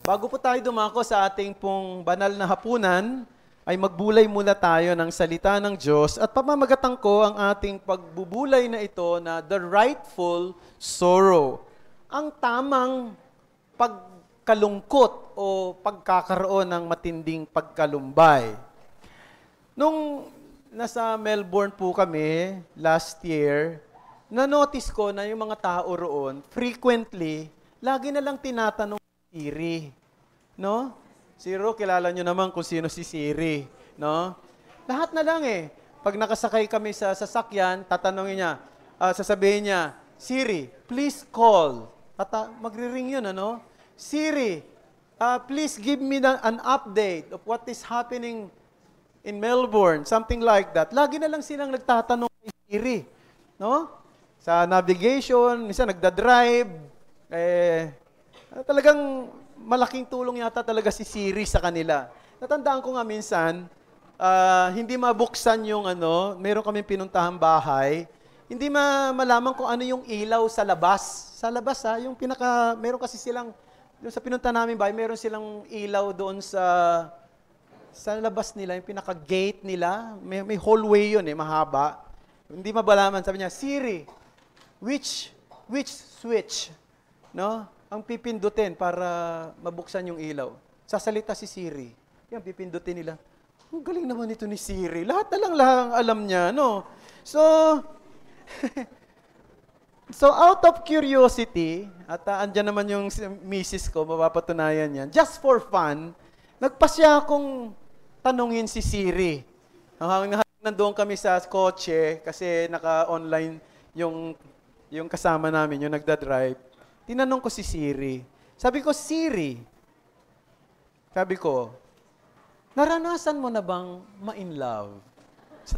Bago po tayo dumako sa ating pong banal na hapunan, ay magbulay muna tayo ng salita ng Diyos at pamamagatan ko ang ating pagbubulay na ito na the rightful sorrow. Ang tamang pagkalungkot o pagkakaroon ng matinding pagkalumbay. Nung nasa Melbourne po kami last year, na-notice ko na yung mga tao roon, frequently, lagi na lang tinatanong Siri, no? Siro, kilala nyo naman kung sino si Siri, no? Lahat na lang eh. Pag nakasakay kami sa sasakyan, tatanungin niya, sasabihin niya, Siri, please call. Magre-ring yun, ano? Siri, please give me an update of what is happening in Melbourne, something like that. Lagi na lang silang nagtatanong kay Siri, no? Sa navigation, minsan nagda-drive, talagang malaking tulong yata talaga si Siri sa kanila. Natandaan ko nga minsan, hindi mabuksan yung meron kaming pinuntahang bahay, hindi malaman kung ano yung ilaw sa labas. Sa labas yung meron kasi silang, yung sa pinunta namin bahay, meron silang ilaw doon sa labas nila, yung pinaka-gate nila. May hallway yun mahaba. Hindi mabalaman, sabi niya, Siri, which switch, no? Ang pipindutin para mabuksan yung ilaw. Sasalita si Siri. Yan, pipindutin nila. Ang galing naman ito ni Siri. Lahat na lang alam niya, no? So out of curiosity, at andyan naman yung misis ko, mapapatunayan yan, just for fun, nagpasya akong tanungin si Siri. Nandoon kami sa kotse, kasi naka-online yung kasama namin, yung nagda-drive. Tinanong ko si Siri. Sabi ko, Siri, naranasan mo na bang ma-in love?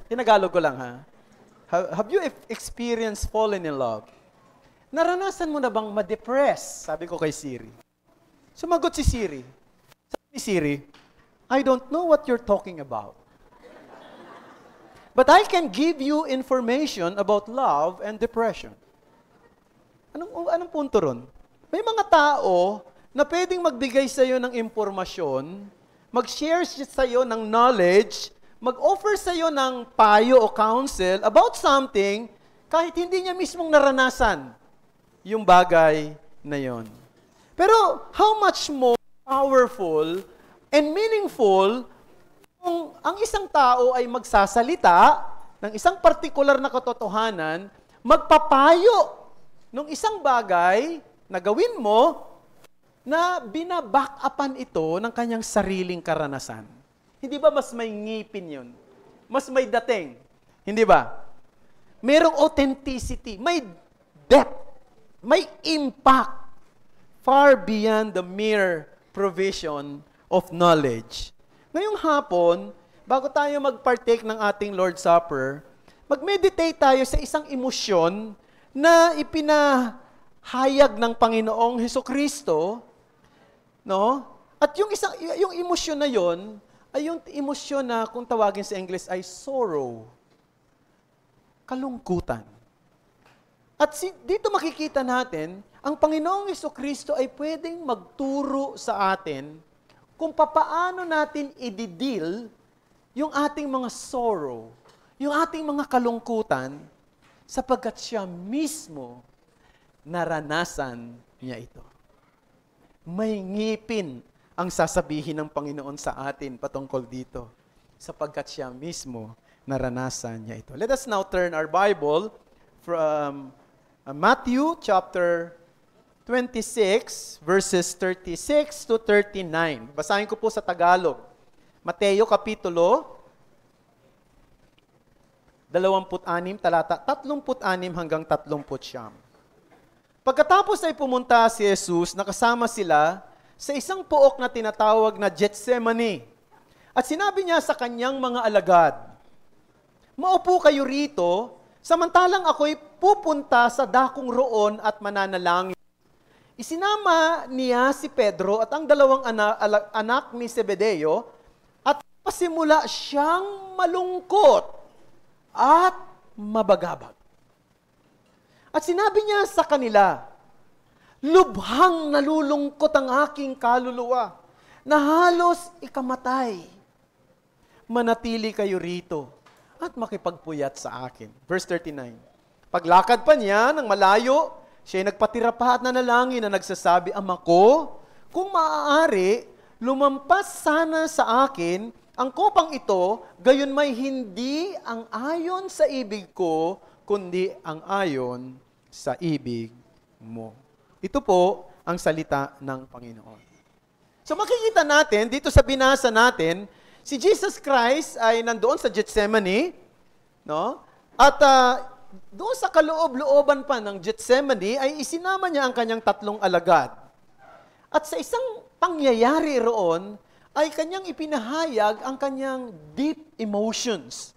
Tinagalog ko lang, ha? Have you experienced falling in love? Naranasan mo na bang ma-depress? Sabi ko kay Siri. Sumagot si Siri. Sabi ni Siri, I don't know what you're talking about. But I can give you information about love and depression. Anong punto ron? May mga tao na pwedeng magbigay sa iyo ng impormasyon, mag-share sa iyo ng knowledge, mag-offer sa iyo ng payo o counsel about something kahit hindi niya mismong naranasan yung bagay na yon. Pero how much more powerful and meaningful kung ang isang tao ay magsasalita ng isang partikular na katotohanan, magpapayo nung isang bagay na gawin mo na binaback-upan ito ng kanyang sariling karanasan. Hindi ba mas may ngipin yun? Mas may dating. Hindi ba? Merong authenticity, may depth, may impact far beyond the mere provision of knowledge. Ngayong hapon, bago tayo mag-partake ng ating Lord's Supper, mag-meditate tayo sa isang emosyon na ipinahayag ng Panginoong Hesukristo, no? At yung emosyon na yon ay yung emosyon na kung tawagin sa English ay sorrow. Kalungkutan. At dito makikita natin, ang Panginoong Hesukristo ay pwedeng magturo sa atin kung papaano natin i-deal yung ating mga sorrow, yung ating mga kalungkutan, sapagkat siya mismo naranasan niya ito. May ngipin ang sasabihin ng Panginoon sa atin patungkol dito, sapagkat siya mismo naranasan niya ito. Let us now turn our Bible from Matthew chapter 26, verses 36 to 39. Basahin ko po sa Tagalog. Mateo kapitulo 26, talata 36 hanggang 39. Pagkatapos ay pumunta si Jesus, nakasama sila sa isang pook na tinatawag na Getsemani. At sinabi niya sa kanyang mga alagad, "Maupo kayo rito, samantalang ako'y pupunta sa dakong roon at mananalangin." Isinama niya si Pedro at ang dalawang anak ni Zebedeo at pasimula siyang malungkot at mabagabag. At sinabi niya sa kanila, Lubhang nalulungkot ang aking kaluluwa, na halos ikamatay. Manatili kayo rito at makipagpuyat sa akin. Verse 39. Paglakad pa niya ng malayo, siya'y nagpatira pa at nanalangin na nagsasabi, Ama ko, kung maaari, lumampas sana sa akin ang kopang ito, gayon may hindi ang ayon sa ibig ko, kundi ang ayon sa ibig mo. Ito po ang salita ng Panginoon. So makikita natin, dito sa binasa natin, si Jesus Christ ay nandoon sa Gethsemane, no? At doon sa kaloob-looban pa ng Gethsemane, ay isinama niya ang kanyang 3 alagad. At sa isang pangyayari roon, ay kanyang ipinahayag ang kanyang deep emotions.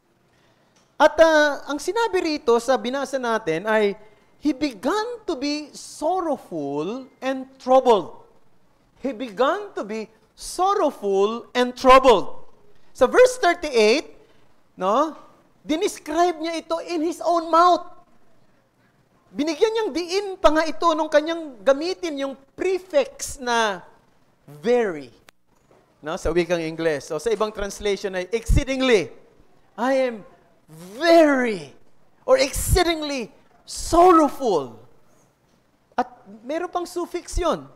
At ang sinabi rito sa binasa natin ay, He began to be sorrowful and troubled. He began to be sorrowful and troubled. Sa verse 38, no, dinescribe niya ito in His own mouth. Binigyan niyang diin pa nga ito nung kanyang gamitin yung prefix na very. No, sa wikang Ingles. O sa ibang translation ay exceedingly. I am very or exceedingly sorrowful. At meron pang suffix yun.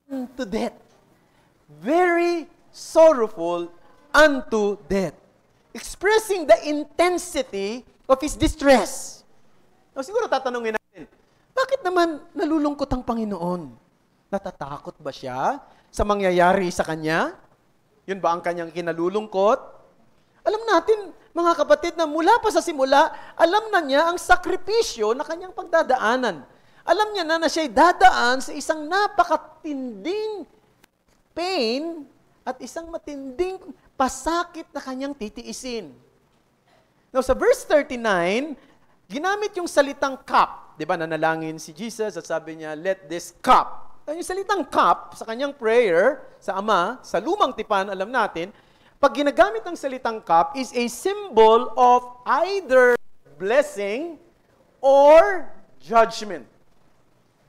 Unto death. Very sorrowful unto death. Expressing the intensity of his distress. O siguro tatanungin natin, bakit naman nalulungkot ang Panginoon? Natatakot ba siya sa mangyayari sa kanya? Yun ba ang kanyang kinalulungkot? Alam natin, mga kapatid, na mula pa sa simula, alam na niya ang sakripisyo na kanyang pagdadaanan. Alam niya na siya'y dadaan sa isang napakatinding pain at isang matinding pasakit na kanyang titiisin. Now, sa verse 39, ginamit yung salitang cup. Di ba, nanalangin si Jesus at sabi niya, let this cup. Yung salitang cup sa kanyang prayer sa Ama, sa lumang tipan, alam natin, pag ginagamit ang salitang cup is a symbol of either blessing or judgment.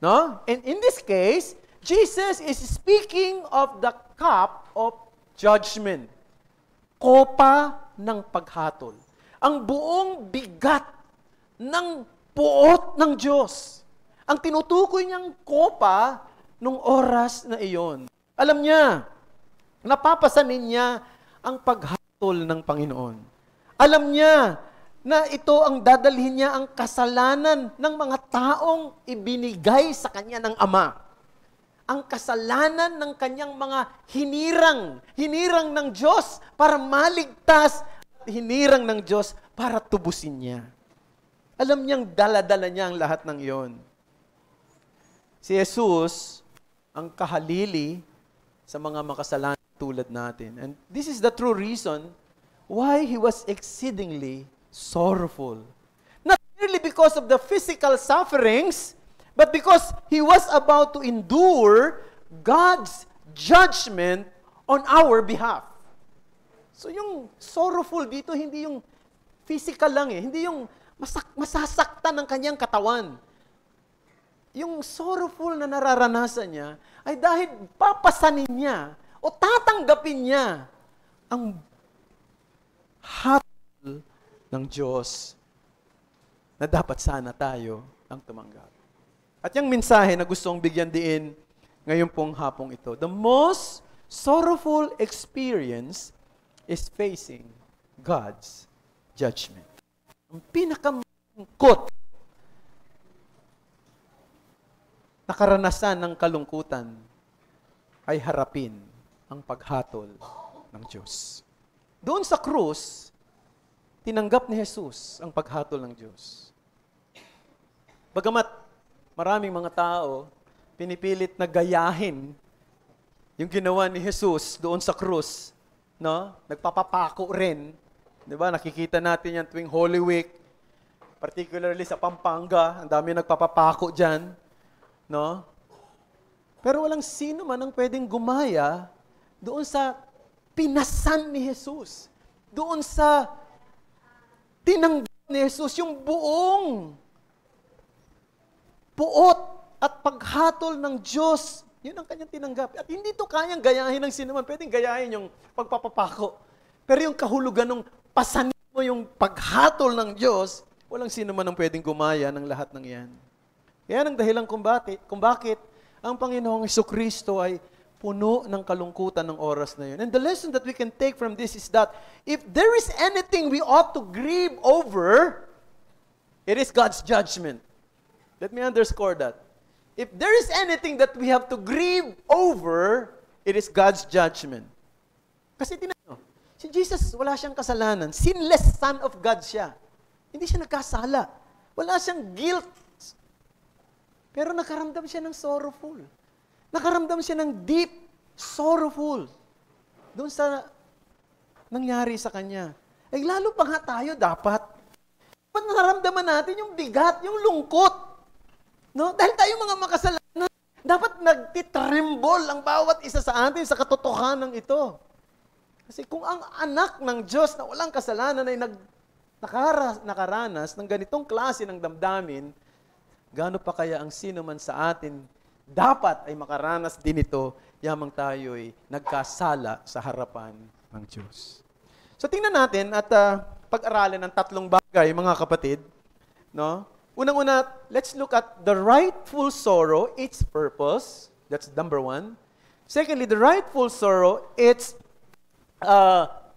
No? And in this case, Jesus is speaking of the cup of judgment. Kopa ng paghatol. Ang buong bigat ng puot ng Diyos. Ang tinutukoy niyang kopa nung oras na iyon. Alam niya, napapasanin niya ang paghatol ng Panginoon. Alam niya na ito ang dadalhin niya ang kasalanan ng mga taong ibinigay sa kanya ng Ama. Ang kasalanan ng kanyang mga hinirang ng Diyos para maligtas, hinirang ng Diyos para tubusin niya. Alam niyang dala-dala niya ang lahat ng iyon. Si Jesus, ang kahalili sa mga makasalanan tulad natin. And this is the true reason why He was exceedingly sorrowful. Not merely because of the physical sufferings, but because He was about to endure God's judgment on our behalf. So yung sorrowful dito, hindi yung physical lang hindi yung masasaktan ng kanyang katawan. Yung sorrowful na nararanasan niya ay dahil papasanin niya o tatanggapin niya ang hatol ng Diyos na dapat sana tayo ang tumanggap. At yung mensahe na gustong bigyan diin ngayon pong hapong ito, the most sorrowful experience is facing God's judgment. Ang pinakamangkot na karanasan ng kalungkutan ay harapin ang paghatol ng Diyos. Doon sa krus, tinanggap ni Jesus ang paghatol ng Diyos. Bagamat maraming mga tao pinipilit na gayahin yung ginawa ni Jesus doon sa krus, no? Nagpapapako rin. 'Di ba? Nakikita natin yan tuwing Holy Week, particularly sa Pampanga, ang dami nagpapapako diyan, no? Pero walang sino man ang pwedeng gumaya doon sa pinasan ni Jesus. Doon sa tinanggap ni Jesus yung buong puot at paghatol ng Diyos. Yun ang kanyang tinanggap. At hindi to kayang gayahin ng sinuman. Pwedeng gayahin yung pagpapapako. Pero yung kahulugan ng pasanin mo yung paghatol ng Diyos, walang sinuman ang pwedeng gumaya ng lahat ng yan. Yan ang dahilan kung bakit ang Panginoong Jesucristo ay puno ng kalungkutan ng oras na yun. And the lesson that we can take from this is that if there is anything we ought to grieve over, it is God's judgment. Let me underscore that. If there is anything that we have to grieve over, it is God's judgment. Kasi tinanong, si Jesus, wala siyang kasalanan. Sinless Son of God siya. Hindi siya nagkasala. Wala siyang guilt. Pero nakaramdam siya ng sorrowful. Nakaramdam siya ng deep sorrowful. Doon sa nangyari sa kanya. Eh, lalo pa nga tayo dapat. Dapat nararamdaman natin yung bigat, yung lungkot. No? Dahil tayo mga makasalanan, dapat nagtitremble ang bawat isa sa atin sa katotohanan ito. Kasi kung ang anak ng Diyos na walang kasalanan ay nakaranas ng ganitong klase ng damdamin, gaano pa kaya ang sino man sa atin dapat ay makaranas din ito, yamang tayo'y nagkasala sa harapan ng Diyos. So tingnan natin at pag-aralan ng tatlong bagay, mga kapatid. No? Unang-una, let's look at the rightful sorrow, its purpose. That's number one. Secondly, the rightful sorrow, its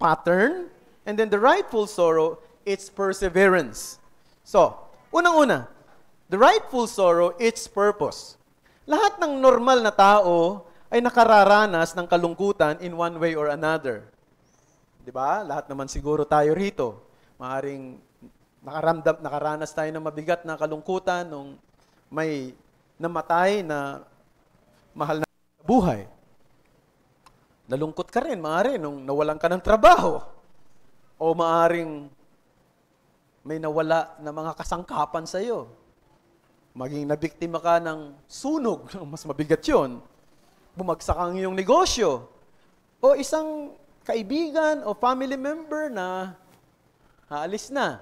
pattern. And then the rightful sorrow, its perseverance. So, unang-una, the rightful sorrow, its purpose. Lahat ng normal na tao ay nakararanas ng kalungkutan in one way or another. Diba? Lahat naman siguro tayo rito. Maaring nakaranas tayo ng mabigat na kalungkutan nung may namatay na mahal na buhay. Nalungkot ka rin, maaari, nung nawalan ka ng trabaho. O maaring may nawala na mga kasangkapan sa iyo. Maging nabiktima ka ng sunog, mas mabigat yun. Bumagsak ang iyong negosyo. O isang kaibigan o family member na aalis na.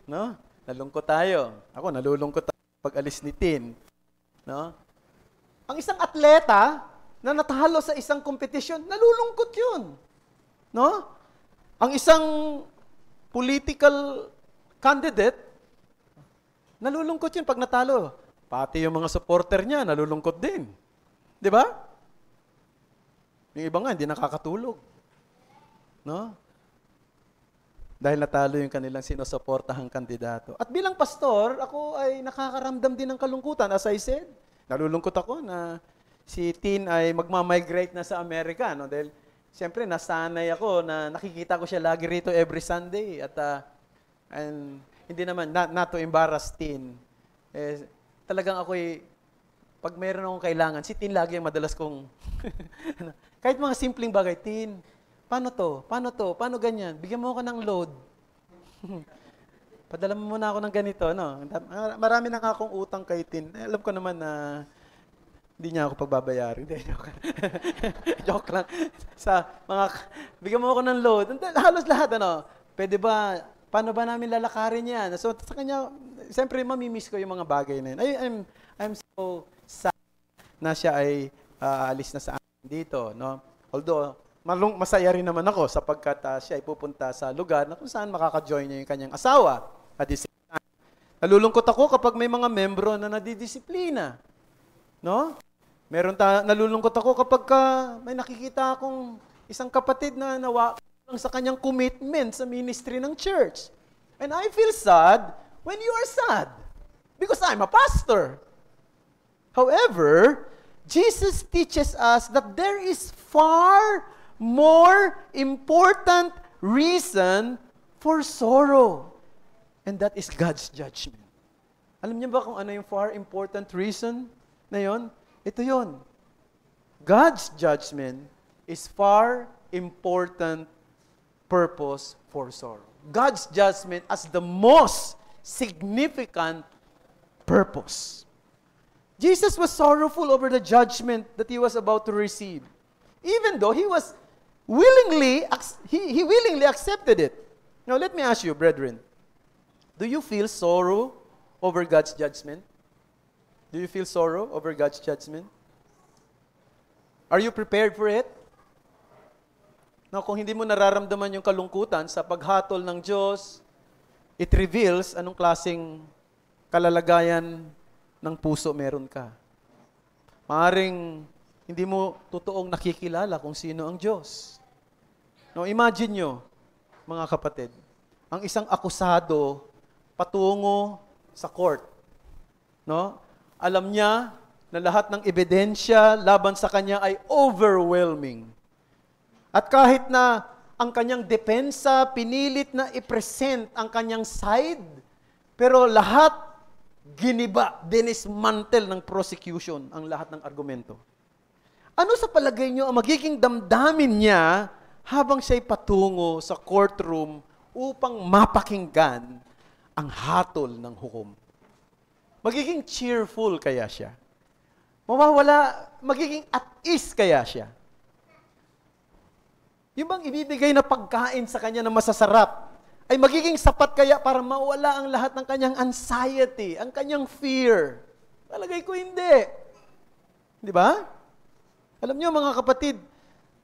No? Nalungkot tayo. Ako, nalulungkot pag alis ni Tin. No? Ang isang atleta na natalo sa isang kompetisyon, nalulungkot yun. No? Ang isang political candidate, nalulungkot yun pag natalo. Pati yung mga supporter niya, nalulungkot din. Di ba? Yung iba nga, hindi nakakatulog. No? Dahil natalo yung kanilang sinusuportahang kandidato. At bilang pastor, ako ay nakakaramdam din ng kalungkutan. As I said, nalulungkot ako na si Tin ay magmamigrate na sa Amerika. No? Dahil, siyempre, nasanay ako na nakikita ko siya lagi rito every Sunday. At and hindi naman, not to embarrass Tin. Talagang ako'y, pag mayroon akong kailangan, si Tin lagi ang madalas kong, kahit mga simpleng bagay, Tin, paano to? Paano to? Paano ganyan? Bigyan mo ako ng load. Padala mo muna ako ng ganito, no? Marami na akong utang kay Tin. Alam ko naman na hindi niya ako pagbabayarin. Hindi, joke. Joke lang. Sa mga, bigyan mo ako ng load. Halos lahat, ano? Pwede ba, paano ba namin lalakarin yan? So, sa kanya, siyempre, mamimiss ko yung mga bagay na yun. I'm so sad na siya ay alis na sa akin dito, no? Although, masaya rin naman ako sapagkat siya ay pupunta sa lugar na kung saan makaka-join niya yung kanyang asawa. At the same time, nalulungkot ako kapag may mga membro na nadidisiplina. No? Nalulungkot ako kapag may nakikita akong isang kapatid na nawa lang sa kanyang commitment sa ministry ng church. And I feel sad when you are sad because I'm a pastor. However, Jesus teaches us that there is far more important reason for sorrow. And that is God's judgment. Alam niyo ba kung ano yung far important reason na yon? Ito yon. God's judgment is far important purpose for sorrow. God's judgment as the most significant purpose. Jesus was sorrowful over the judgment that he was about to receive. Even though he was willingly accepted it. Now, let me ask you, brethren, do you feel sorrow over God's judgment? Do you feel sorrow over God's judgment? Are you prepared for it? Now, kung hindi mo nararamdaman yung kalungkutan sa paghatol ng Diyos, it reveals anong klaseng kalalagayan ng puso meron ka. Maaring hindi mo totoong nakikilala kung sino ang Diyos. No, imagine nyo, mga kapatid, ang isang akusado patungo sa court. No? Alam niya na lahat ng ebidensya laban sa kanya ay overwhelming. At kahit na ang kanyang depensa pinilit na i-present ang kanyang side, pero lahat giniba, dinismantle ng prosecution ang lahat ng argumento. Ano sa palagay niyo ang magiging damdamin niya habang siya'y patungo sa courtroom upang mapakinggan ang hatol ng hukom? Magiging cheerful kaya siya? Mawawala, magiging at ease kaya siya? Yung bang ibibigay na pagkain sa kanya na masasarap, ay magiging sapat kaya para mawala ang lahat ng kanyang anxiety, ang kanyang fear? Palagay ko hindi. Di ba? Alam niyo mga kapatid,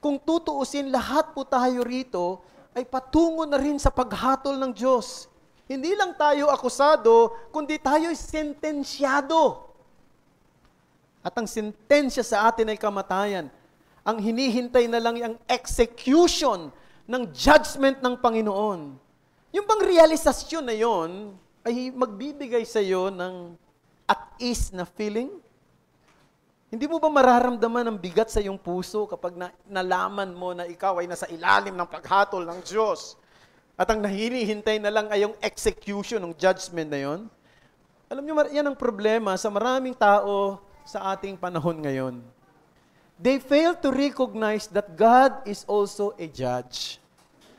kung tutuusin lahat po tayo rito, ay patungo na rin sa paghatol ng Diyos. Hindi lang tayo akusado, kundi tayo sentensyado. At ang sentensya sa atin ay kamatayan. Ang hinihintay na lang ang execution ng judgment ng Panginoon. Yung bang realisasyon na yon ay magbibigay sa iyo ng at ease na feeling? Hindi mo ba mararamdaman ang bigat sa iyong puso kapag nalaman mo na ikaw ay nasa ilalim ng paghatol ng Diyos? At ang hinihintay na lang ay yung execution ng judgment na yon? Alam niyo, yan ang problema sa maraming tao sa ating panahon ngayon. They fail to recognize that God is also a judge.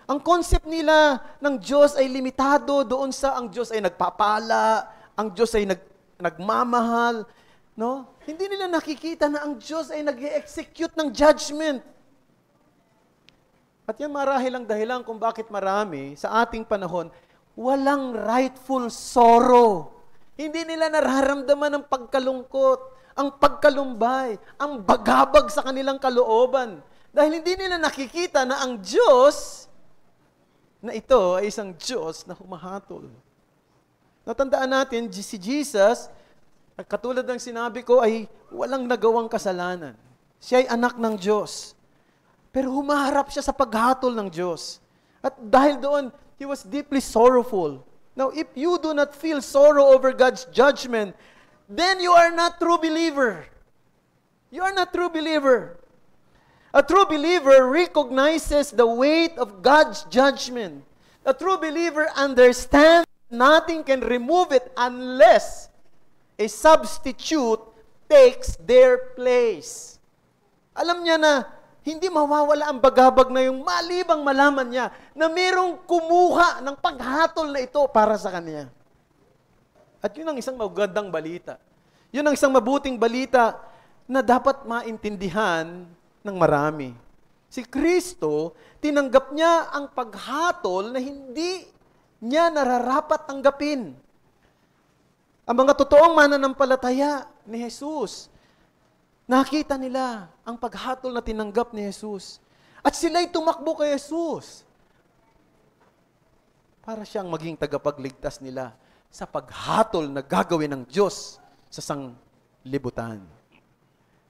Ang concept nila ng Diyos ay limitado doon sa ang Diyos ay nagpapala, ang Diyos ay nagmamahal. No? Hindi nila nakikita na ang Diyos ay nag-execute ng judgment. At yan marahil ang dahilan kung bakit marami sa ating panahon walang rightful sorrow. Hindi nila nararamdaman ang pagkalungkot, ang pagkalumbay, ang bagabag sa kanilang kalooban. Dahil hindi nila nakikita na ang Diyos na ito ay isang Diyos na humahatol. Natandaan natin, si Jesus, katulad ng sinabi ko, ay walang nagawang kasalanan. Siya ay anak ng Diyos. Pero humaharap siya sa paghatol ng Diyos. At dahil doon, he was deeply sorrowful. Now, if you do not feel sorrow over God's judgment, then you are not true believer. You are not true believer. A true believer recognizes the weight of God's judgment. A true believer understands nothing can remove it unless a substitute takes their place. Alam niya na hindi mawawala ang bagabag na yung malibang malaman niya na mayroong kumuha ng paghatol na ito para sa kanya. At yun ang isang magandang balita. Yun ang isang mabuting balita na dapat maintindihan ng marami. Si Kristo, tinanggap niya ang paghatol na hindi niya nararapat tanggapin. Ang mga totoong mananampalataya ni Jesus, nakita nila ang paghatol na tinanggap ni Jesus. At sila'y tumakbo kay Jesus para siyang maging tagapagligtas nila sa paghatol na gagawin ng Diyos sa sanglibutan.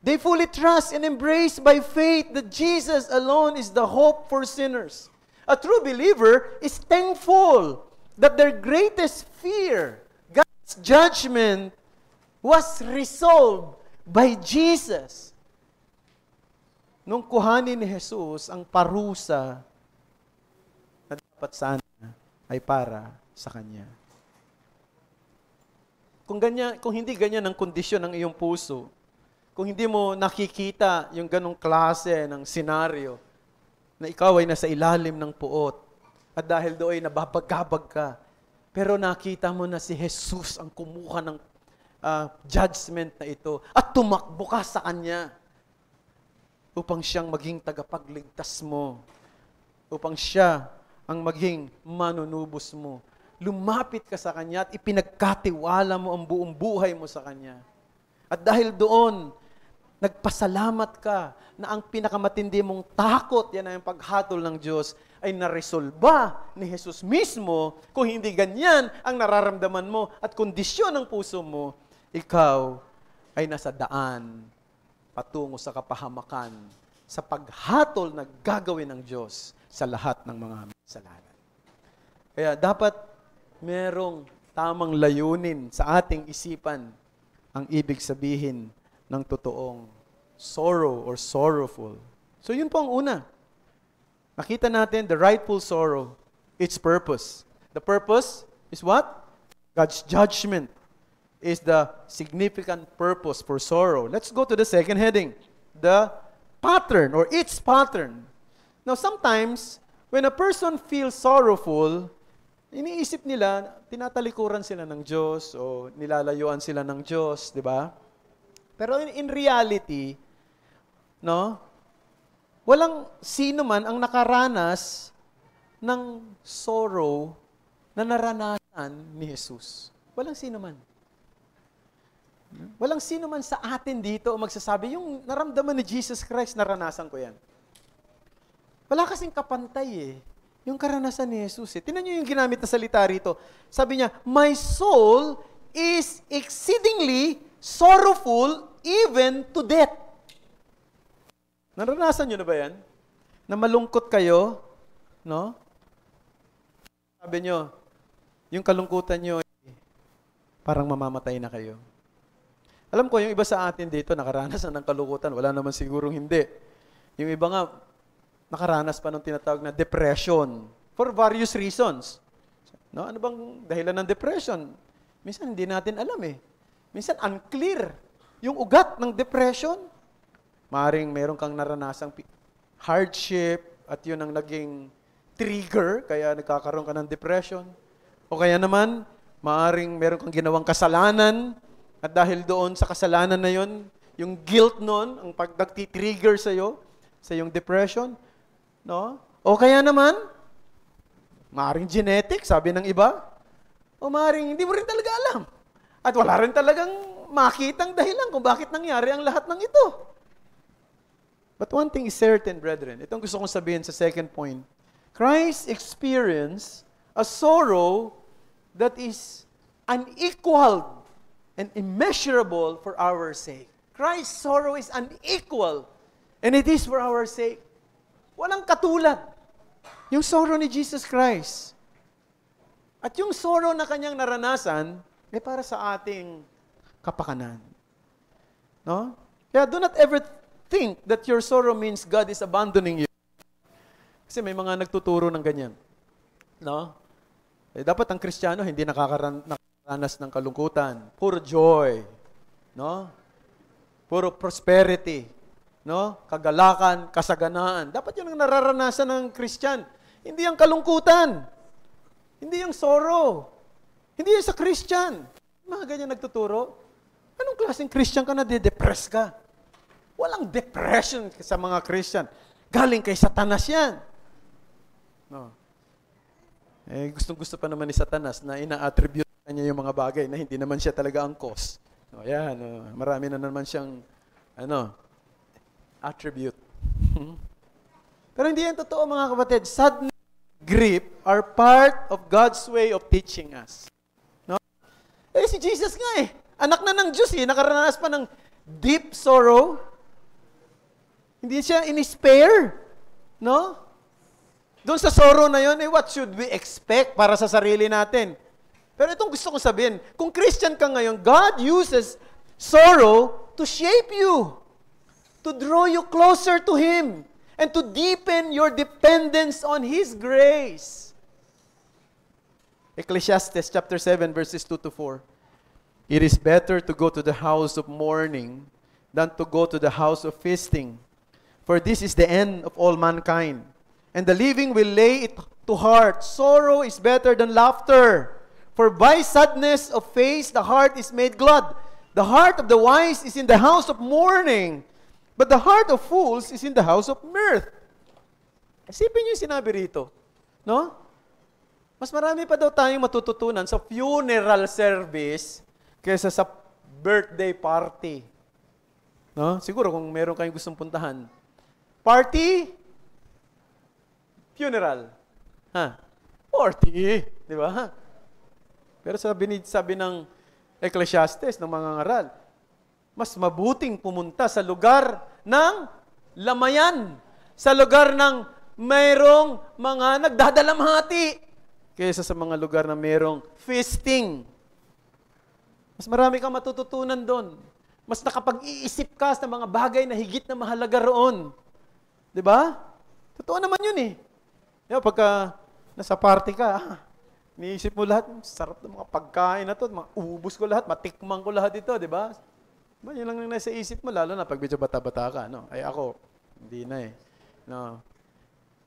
They fully trust and embrace by faith that Jesus alone is the hope for sinners. A true believer is thankful that their greatest fear, God's judgment, was resolved by Jesus. Nung kuhanin ni Jesus ang parusa na dapat sana ay para sa Kanya. Kung hindi ganyan ang kondisyon ng iyong puso, kung hindi mo nakikita yung ganong klase ng senaryo, na ikaw ay nasa ilalim ng puot, at dahil doon ay nababagabag ka, pero nakita mo na si Jesus ang kumuha ng judgment na ito, at tumakbo ka sa Kanya, upang siyang maging tagapagligtas mo, upang siya ang maging manunubos mo. Lumapit ka sa Kanya at ipinagkatiwala mo ang buong buhay mo sa Kanya. At dahil doon, nagpasalamat ka na ang pinakamatindi mong takot, yan ang paghatol ng Diyos, ay naresolba ni Jesus mismo. Kung hindi ganyan ang nararamdaman mo at kondisyon ng puso mo, ikaw ay nasa daan patungo sa kapahamakan sa paghatol na gagawin ng Diyos sa lahat ng mga kasalanan. Kaya dapat merong tamang layunin sa ating isipan ang ibig sabihin ng totoong sorrow or sorrowful. So yun po ang una. Nakita natin the rightful sorrow, its purpose. The purpose is what? God's judgment is the significant purpose for sorrow. Let's go to the second heading. The pattern or its pattern. Now sometimes, when a person feels sorrowful, iniisip nila, tinatalikuran sila ng Diyos o nilalayuan sila ng Diyos, di ba? Pero in reality, no, walang sino man ang nakaranas ng sorrow na naranasan ni Jesus. Walang sino man. Walang sino man sa atin dito magsasabi, yung naramdaman ni Jesus Christ, naranasan ko yan. Wala kasing kapantay eh. Yung karanasan ni Jesus eh. Tingnan niyo yung ginamit na salita rito. Sabi niya, my soul is exceedingly sorrowful even to death. Naranasan niyo na ba yan? Na malungkot kayo, no? Sabi niyo, yung kalungkutan niyo, parang mamamatay na kayo. Alam ko, yung iba sa atin dito, nakaranas na ng kalungkutan. Wala naman sigurong hindi. Yung iba nga, nakaranas pa ng tinatawag na depression for various reasons. No? Ano bang dahilan ng depression? Minsan hindi natin alam eh. Minsan unclear yung ugat ng depression. Maaring meron kang naranasang hardship at yun ang naging trigger kaya nagkakaroon ka ng depression. O kaya naman, maaring meron kang ginawang kasalanan at dahil doon sa kasalanan na yun, yung guilt nun, ang pag-trigger sa'yo, sa yung depression, no? O kaya naman, maaring genetic, sabi ng iba, o maaring hindi mo rin talaga alam. At wala rin talagang makitang dahilan kung bakit nangyari ang lahat ng ito. But one thing is certain, brethren, itong gusto kong sabihin sa second point, Christ experienced a sorrow that is unequaled and immeasurable for our sake. Christ's sorrow is unequal, and it is for our sake. Walang katulad. Yung sorrow ni Jesus Christ. At yung sorrow na kanyang naranasan, ay para sa ating kapakanan. No? Kaya do not ever think that your sorrow means God is abandoning you. Kasi may mga nagtuturo ng ganyan. No? Dapat ang Kristiyano hindi nakakaranas ng kalungkutan. Puro joy. No? Puro prosperity. No? Kagalakan, kasaganaan. Dapat yun ang nararanasan ng Christian. Hindi ang kalungkutan. Hindi yung sorrow. Hindi yung sa Christian. Mga ganyan nagtuturo. Anong klaseng Christian ka na de-depress ka? Walang depression sa mga Christian. Galing kay Satanas yan. No. Gustong-gusto pa naman ni Satanas na ina-attribute niya yung mga bagay na hindi naman siya talaga ang cause. No, yan. Marami na naman siyang attribute. Pero hindi yan totoo, mga kapatid. Sadness, grief are part of God's way of teaching us. No? Si Jesus nga anak na ng Diyos nakarananas pa ng deep sorrow. Hindi siya in-spare. No? Doon sa sorrow na yun, what should we expect para sa sarili natin? Pero itong gusto kong sabihin, kung Christian ka ngayon, God uses sorrow to shape you, to draw you closer to Him, and to deepen your dependence on His grace. Ecclesiastes chapter 7, verses 2 to 4. It is better to go to the house of mourning than to go to the house of feasting. For this is the end of all mankind. And the living will lay it to heart. Sorrow is better than laughter. For by sadness of face the heart is made glad. The heart of the wise is in the house of mourning, but the heart of fools is in the house of mirth. Isipin niyo yung sinabi rito. No? Mas marami pa daw tayong matututunan sa funeral service kaysa sa birthday party. No? Siguro kung meron kayong gustong puntahan. Party, funeral. Party, di ba? Pero sabi ng Ecclesiastes, ng mga ngaral, mas mabuting pumunta sa lugar ng lamayan, sa lugar ng mayroong mga nagdadalamhati, kaysa sa mga lugar na mayroong feasting. Mas marami kang matututunan doon. Mas nakapag-iisip ka sa mga bagay na higit na mahalaga roon. Di ba? Totoo naman yun eh. Pagka nasa party ka, niisip mo lahat, sarap ng mga pagkain na to, ubus ko lahat, matikman ko lahat ito, di ba? Yun lang nasa isip mo, lalo na pag medyo bata-bata ka. No? Ay ako, hindi na eh. No.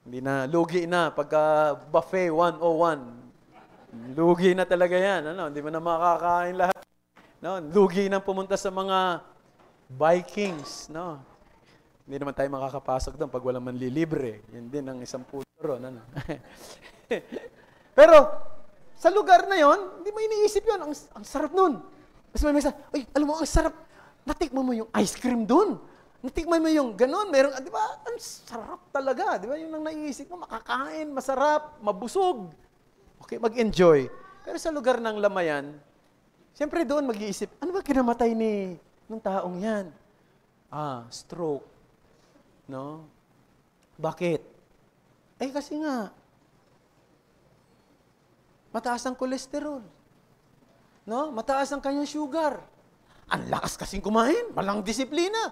Hindi na, lugi na pagka buffet 101. Lugi na talaga yan. Ano? Hindi mo na makakain lahat. No? Lugi na pumunta sa mga Vikings. No? Hindi naman tayo makakapasok doon pag walang manlilibre. Yan din ang isang puto ron. Ano? Pero, sa lugar na yon, hindi mo iniisip yun. Ang sarap nun. Mas may mesa, alam mo, ang sarap. Natikman mo yung ice cream dun. Natikman mo yung ganun. Meron, di ba? Ang sarap talaga. Di ba? Yung lang naiisip mo, makakain, masarap, mabusog. Okay, mag-enjoy. Pero sa lugar ng lamayan, siyempre doon mag-iisip, ano ba kinamatay nung taong yan? Stroke. No? Bakit? Kasi nga, mataas ang kolesterol. No? Mataas ang kanyang sugar. Ang lakas kasing kumain, walang disiplina.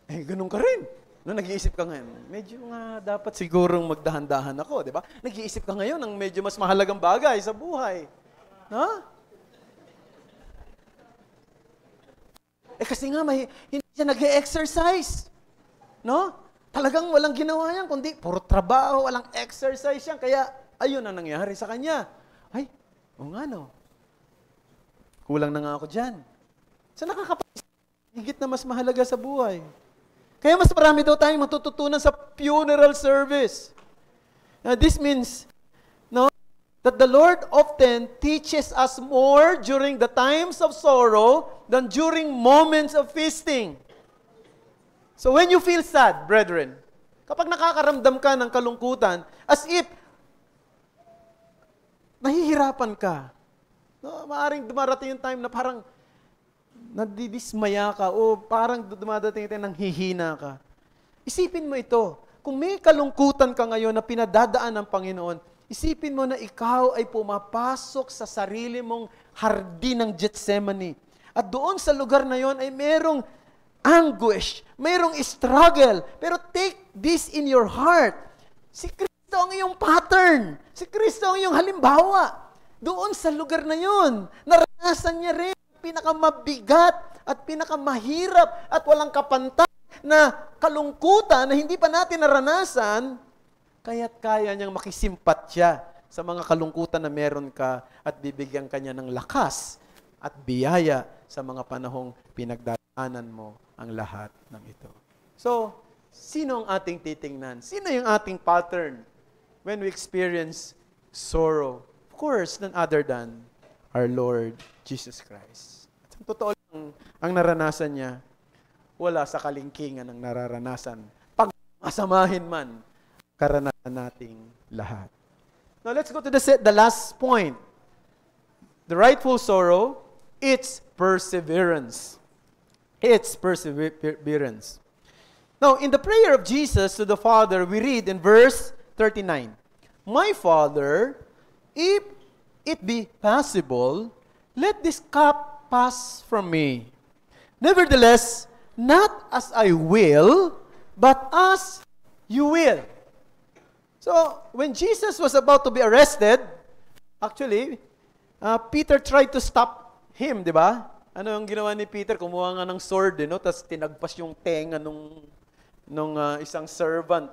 Ganun ka rin. No, nag-iisip ka ngayon, medyo nga dapat sigurong magdahan-dahan ako, di ba? Nag-iisip ka ngayon ng medyo mas mahalagang bagay sa buhay. No? Kasi nga, hindi siya nag-exercise. No? Talagang walang ginawa yan, kundi puro trabaho, walang exercise yan. Kaya, ayun ang nangyari sa kanya. Kulang na nga ako dyan. So nakakapag-isip, higit na mas mahalaga sa buhay. Kaya mas marami daw tayong matututunan sa funeral service. Now, this means, that the Lord often teaches us more during the times of sorrow than during moments of feasting. So when you feel sad, brethren, kapag nakakaramdam ka ng kalungkutan, as if nahihirapan ka, maaaring dumarating yung time na parang nadidismaya ka o parang dumadating yung time nang hihina ka. Isipin mo ito, kung may kalungkutan ka ngayon na pinadadaan ng Panginoon, isipin mo na ikaw ay pumapasok sa sarili mong hardin ng Gethsemane. At doon sa lugar na yon ay merong anguish, merong struggle. Pero take this in your heart. Si Kristo ang iyong pattern. Si Kristo ang iyong halimbawa. Doon sa lugar na yon, naranasan niya rin pinakamabigat at pinakamahirap at walang kapantay na kalungkutan na hindi pa natin naranasan, kaya't kaya niyang makisimpatya sa mga kalungkutan na meron ka at bibigyan ka niya ng lakas at biyaya sa mga panahong pinagdaanan mo ang lahat ng ito. So, sino ang ating titingnan? Sino yung ating pattern when we experience sorrow? Of course, none other than our Lord Jesus Christ. At ang totoo lang, ang naranasan niya, wala sa kalingkingan ang nararanasan. Pag masamahin man, karanasan nating lahat. Now, let's go to the last point. The rightful sorrow, it's perseverance. It's perseverance. Now, in the prayer of Jesus to the Father, we read in verse 39, "My Father, if it be possible, let this cup pass from me. Nevertheless, not as I will, but as you will." So, when Jesus was about to be arrested, actually, Peter tried to stop him, di ba? Ano yung ginawa ni Peter? Kumuha nga ng sword, tapos tinagpas yung tenga nung isang servant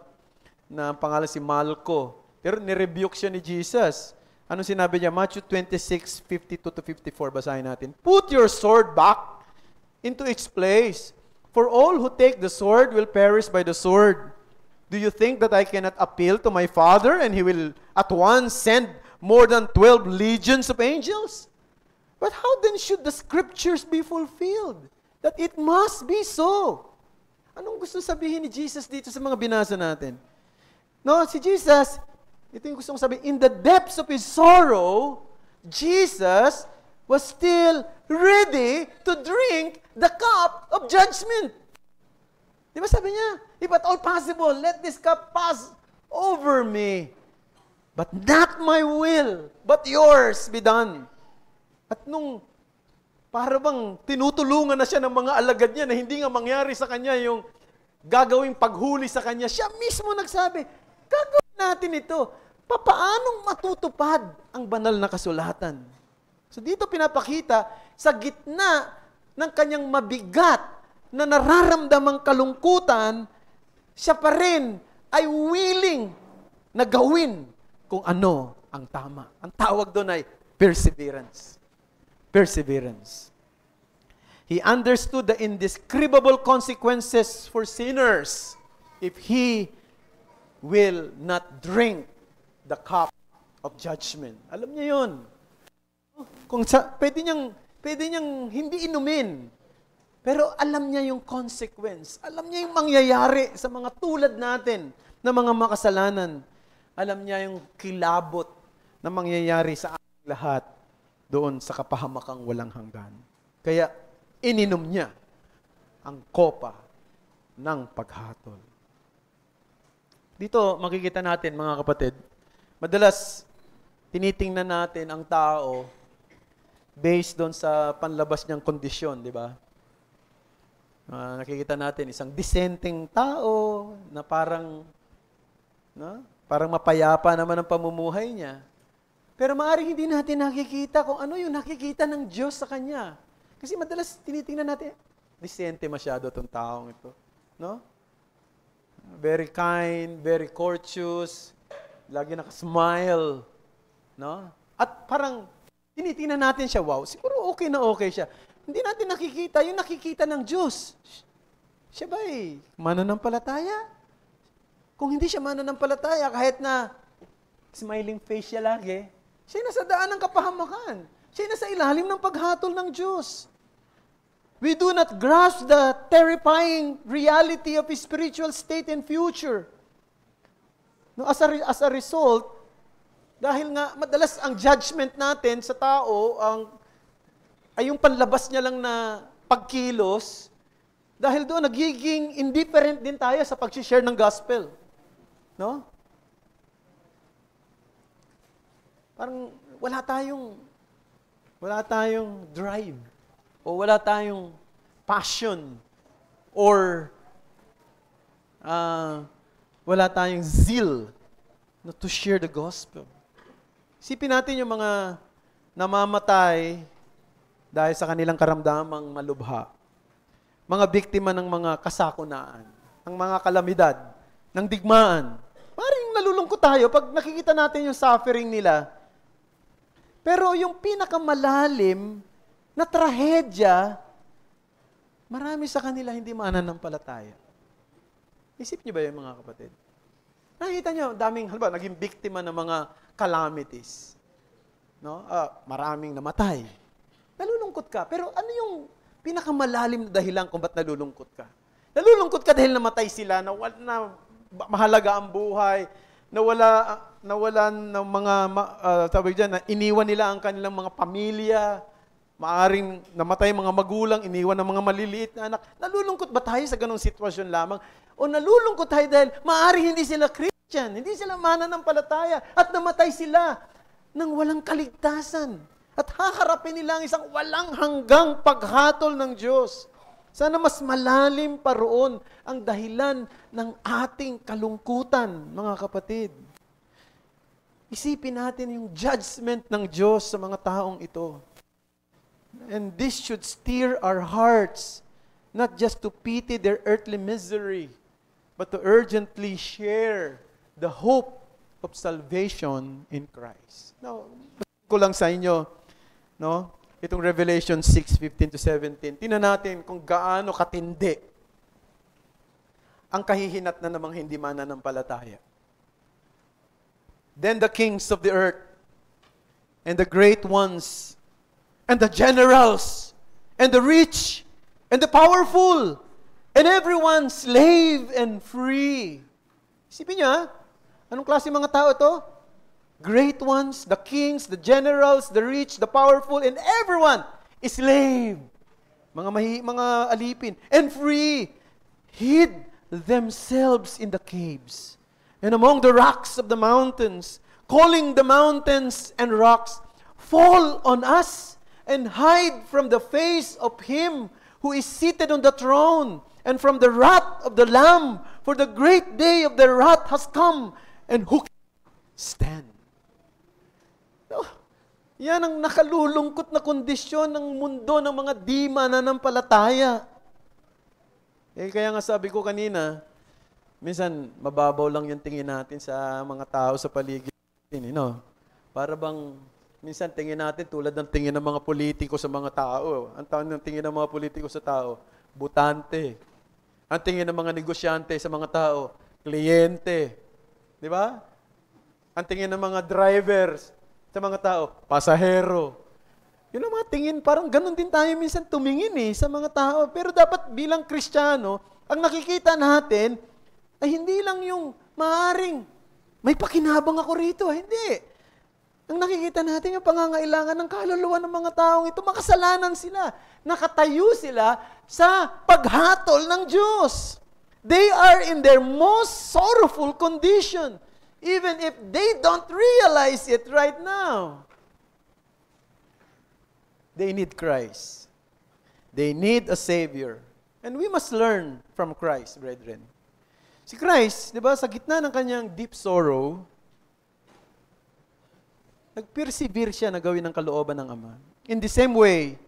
na pangalan si Malco. Pero nirebuke siya ni Jesus. Anong sinabi niya? Matthew 26:52-54, basahin natin. "Put your sword back into its place, for all who take the sword will perish by the sword. Do you think that I cannot appeal to my Father, and He will at once send more than 12 legions of angels?" But how then should the scriptures be fulfilled? That it must be so. Anong gusto sabihin ni Jesus dito sa mga binasa natin? No, si Jesus, ito yung gusto kong sabihin, in the depths of His sorrow, Jesus was still ready to drink the cup of judgment. Di ba sabi niya, if at all possible, let this cup pass over me. But not my will, but yours be done. At nung para bang tinutulungan na siya ng mga alagad niya na hindi nga mangyari sa kanya yung gagawing paghuli sa kanya, siya mismo nagsabi, gagawin natin ito. Papaanong matutupad ang banal na kasulatan? So dito pinapakita, sa gitna ng kanyang mabigat na nararamdamang kalungkutan, siya pa rin ay willing na gawin kung ano ang tama. Ang tawag doon ay perseverance. Perseverance. He understood the indescribable consequences for sinners if he will not drink the cup of judgment. Alam niya yun. Pwede niyang hindi inumin. Pero alam niya yung consequence. Alam niya yung mangyayari sa mga tulad natin na mga makasalanan. Alam niya yung kilabot na mangyayari sa ating lahat doon sa kapahamakang walang hanggan. Kaya ininom niya ang kopa ng paghatol. Dito makikita natin, mga kapatid, madalas tinitingnan natin ang tao based doon sa panlabas niyang kondisyon, di ba? Nakikita natin isang dissenting tao na parang mapayapa naman ang pamumuhay niya. Pero maaaring hindi natin nakikita kung ano yung nakikita ng Diyos sa kanya. Kasi madalas tinitingnan natin, disente masyado itong taong ito. No? Very kind, very courteous, lagi nakasmile. No? At parang tinitingnan natin siya, wow, siguro okay na okay siya. Hindi natin nakikita yung nakikita ng Diyos. Siya ba mananampalataya? Kung hindi siya mananampalataya, kahit na smiling face siya lagi, siya nasa daan ng kapahamakan. Siya nasa ilalim ng paghatol ng Diyos. We do not grasp the terrifying reality of his spiritual state and future. No, as a result, dahil nga madalas ang judgment natin sa tao ay yung panlabas niya lang na pagkilos, dahil doon nagiging indifferent din tayo sa pag-share ng gospel. No? Parang wala tayong drive o wala tayong passion or wala tayong zeal to share the gospel. Isipin natin yung mga namamatay dahil sa kanilang karamdamang malubha. Mga biktima ng mga kasakunaan, ng mga kalamidad, ng digmaan. Parang nalulungkot tayo pag nakikita natin yung suffering nila. Pero yung pinakamalalim na trahedya, marami sa kanila hindi mananampalataya. Isip niyo ba yun, mga kapatid? Nakikita niyo, daming, halimbawa, naging biktima ng mga calamities. No? Maraming namatay. Nalulungkot ka. Pero ano yung pinakamalalim na dahilan kung ba't nalulungkot ka? Nalulungkot ka dahil namatay sila, na mahalaga ang buhay, nawalan ng mga, tawag dyan, na iniwan nila ang kanilang mga pamilya, maaring namatay mga magulang, iniwan ng mga maliliit na anak. Nalulungkot ba tayo sa ganong sitwasyon lamang? O nalulungkot tayo dahil maaring hindi sila Christian, hindi sila mananampalataya, at namatay sila ng walang kaligtasan. At haharapin nila ang isang walang hanggang paghatol ng Diyos. Sana mas malalim pa roon ang dahilan ng ating kalungkutan, mga kapatid. Isipin natin yung judgment ng Diyos sa mga taong ito. And this should steer our hearts, not just to pity their earthly misery, but to urgently share the hope of salvation in Christ. Now, ko lang sa inyo, no? Itong Revelation 6:15-17. Tingnan natin kung gaano katindi ang kahihinat na namang hindi mananampalataya. Then the kings of the earth and the great ones and the generals, and the rich, and the powerful, and everyone slave and free. Isipin niyo, anong klase mga tao to? Great ones, the kings, the generals, the rich, the powerful, and everyone is slave. Mga alipin. And free, hid themselves in the caves and among the rocks of the mountains, calling the mountains and rocks, fall on us and hide from the face of him who is seated on the throne and from the wrath of the Lamb, for the great day of the wrath has come, and who can stand? No. Yan ang nakalulungkot na kondisyon ng mundo ng mga di mananampalataya. Kaya nga sabi ko kanina, minsan mababaw lang yung tingin natin sa mga tao sa paligid natin. Para bang minsan tingin natin tulad ng tingin ng mga politiko sa mga tao. Ang tawag ng tingin ng mga politiko sa tao, butante. Ang tingin ng mga negosyante sa mga tao, kliyente. Di ba? Ang tingin ng mga drivers sa mga tao, pasahero. Yun ang mga tingin, parang ganun din tayo minsan tumingin sa mga tao. Pero dapat bilang Kristiyano, ang nakikita natin ay hindi lang yung maaring may pakinabang ako rito. Hindi. Ang nakikita natin yung pangangailangan ng kaluluwa ng mga taong ito, makasalanan sila. Nakatayo sila sa paghatol ng Diyos. They are in their most sorrowful condition, even if they don't realize it right now. They need Christ. They need a Savior. And we must learn from Christ, brethren. Si Christ, di ba, sa gitna ng kanyang deep sorrow, nag-persevere siya na gawin ang kalooban ng Ama. In the same way,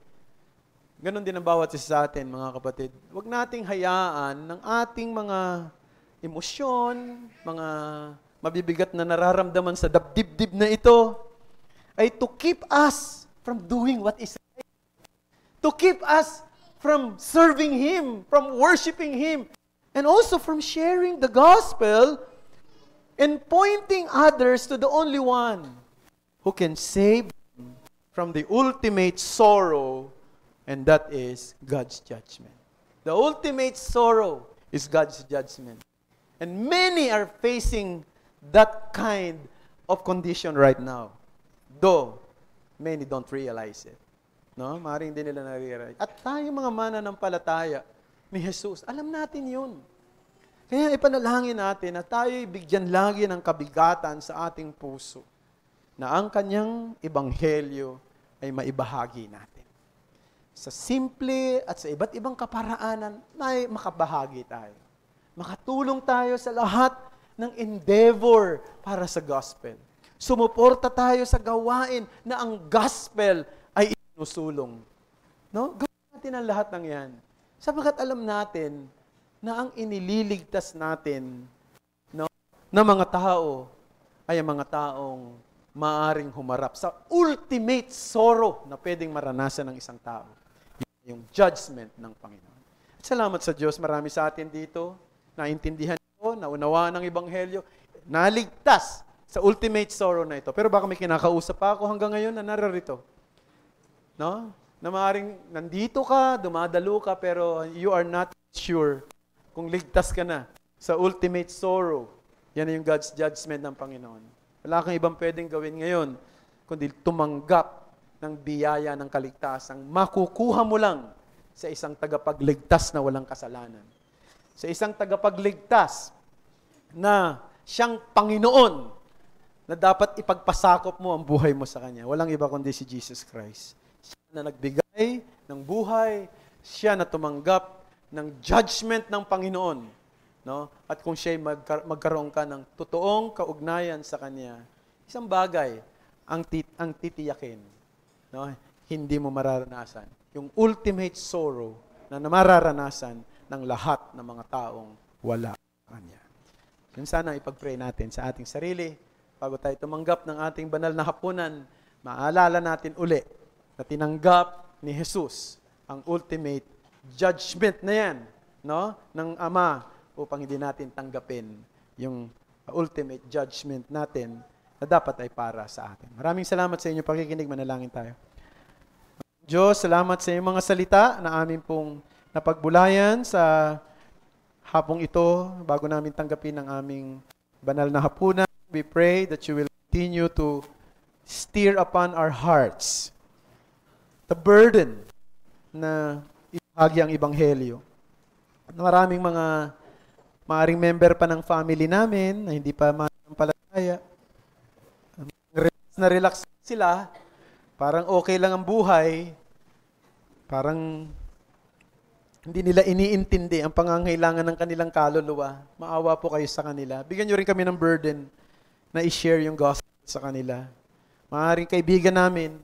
ganun din ang bawat isa sa atin, mga kapatid. Huwag nating hayaan ng ating mga emosyon, mga mabibigat na nararamdaman sa dibdib na ito, ay to keep us from doing what is right. To keep us from serving Him, from worshiping Him, and also from sharing the gospel and pointing others to the only one who can save them from the ultimate sorrow, and that is God's judgment. The ultimate sorrow is God's judgment. And many are facing that kind of condition right now. Though, many don't realize it. No? Maaaring din nila na-realize. At tayo mga mananampalataya ni Jesus, alam natin yun. Kaya ipanalangin natin na tayo'y bigyan lagi ng kabigatan sa ating puso na ang kanyang ebanghelyo ay maibahagi natin. Sa simple at sa iba't ibang kaparaanan, may makabahagi tayo. Makatulong tayo sa lahat ng endeavor para sa gospel. Sumuporta tayo sa gawain na ang gospel ay inusulong. No? Gawin natin ang lahat ng yan. Sapagkat alam natin na ang inililigtas natin, no, na mga tao ay ang mga taong maaring humarap sa ultimate sorrow na pwedeng maranasan ng isang tao. Yung judgment ng Panginoon. At salamat sa Diyos, marami sa atin dito, naintindihan ko, naunawaan ng Ebanghelyo, naligtas sa ultimate sorrow na ito. Pero baka may kinakausap pa ako hanggang ngayon na nararito. No? Na maaring nandito ka, dumadalo ka, pero you are not sure kung ligtas ka na sa ultimate sorrow. Yan yung God's judgment ng Panginoon. Wala kang ibang pwedeng gawin ngayon, kundi tumanggap ng biyaya ng kaligtasang makukuha mo lang sa isang tagapagligtas na walang kasalanan. Sa isang tagapagligtas na siyang Panginoon na dapat ipagpasakop mo ang buhay mo sa Kanya. Walang iba kundi si Jesus Christ. Siya na nagbigay ng buhay, siya na tumanggap ng judgment ng Panginoon. No? At kung siya'y magkaroon ka ng totoong kaugnayan sa Kanya, isang bagay ang titiyakin, no? Hindi mo mararanasan. Yung ultimate sorrow na mararanasan ng lahat ng mga taong wala sa Kanya. Yun sana ipag-pray natin sa ating sarili. Bago tayo tumanggap ng ating banal na hapunan, maalala natin uli na tinanggap ni Jesus ang ultimate judgment na yan, no? Ng Ama, upang hindi natin tanggapin yung ultimate judgment natin na dapat ay para sa atin. Maraming salamat sa inyo pakikinig. Manalangin tayo. Diyos, salamat sa iyong mga salita na amin pong napagbulayan sa hapong ito bago namin tanggapin ang aming banal na hapunan. We pray that you will continue to steer upon our hearts the burden na ibahagi ang Ebanghelyo. Maraming mga maaring member pa ng family namin na hindi pa mananampalataya. Relax sila, parang okay lang ang buhay, parang hindi nila iniintindi ang pangangailangan ng kanilang kaluluwa. Maawa po kayo sa kanila. Bigyan nyo rin kami ng burden na i-share yung gospel sa kanila. Maaring kaibigan namin,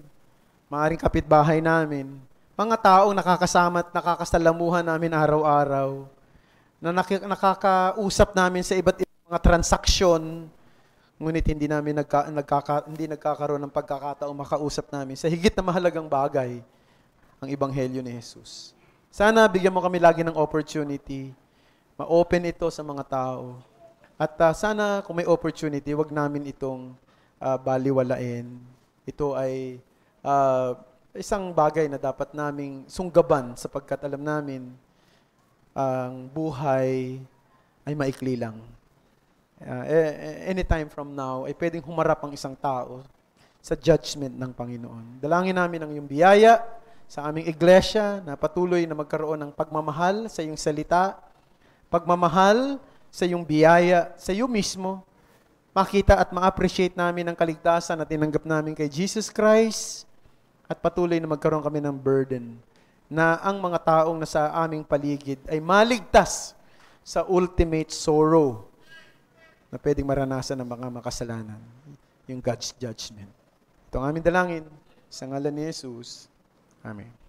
maaring kapitbahay namin, mga taong nakakasama at nakakasalamuhan namin araw-araw, na nakakausap namin sa iba't ibang mga transaksyon, ngunit hindi namin hindi nagkakaroon ng pagkakataong makausap namin sa higit na mahalagang bagay, ang Ebanghelyo ni Jesus. Sana bigyan mo kami lagi ng opportunity, ma-open ito sa mga tao. At sana kung may opportunity, wag namin itong baliwalain. Ito ay isang bagay na dapat naming sunggaban sapagkat alam namin ang buhay ay maikli lang. Anytime from now, ay pwedeng humarap ang isang tao sa judgment ng Panginoon. Dalangin namin ang iyong biyaya sa aming iglesia na patuloy na magkaroon ng pagmamahal sa iyong salita, pagmamahal sa iyong biyaya, sa iyo mismo, makita at ma-appreciate namin ang kaligtasan na tinanggap namin kay Jesus Christ, at patuloy na magkaroon kami ng burden na ang mga taong nasa aming paligid ay maligtas sa ultimate sorrow na pwedeng maranasan ng mga makasalanan, yung God's judgment. Ito ang aming dalangin sa ngalan ni Jesus. Amen.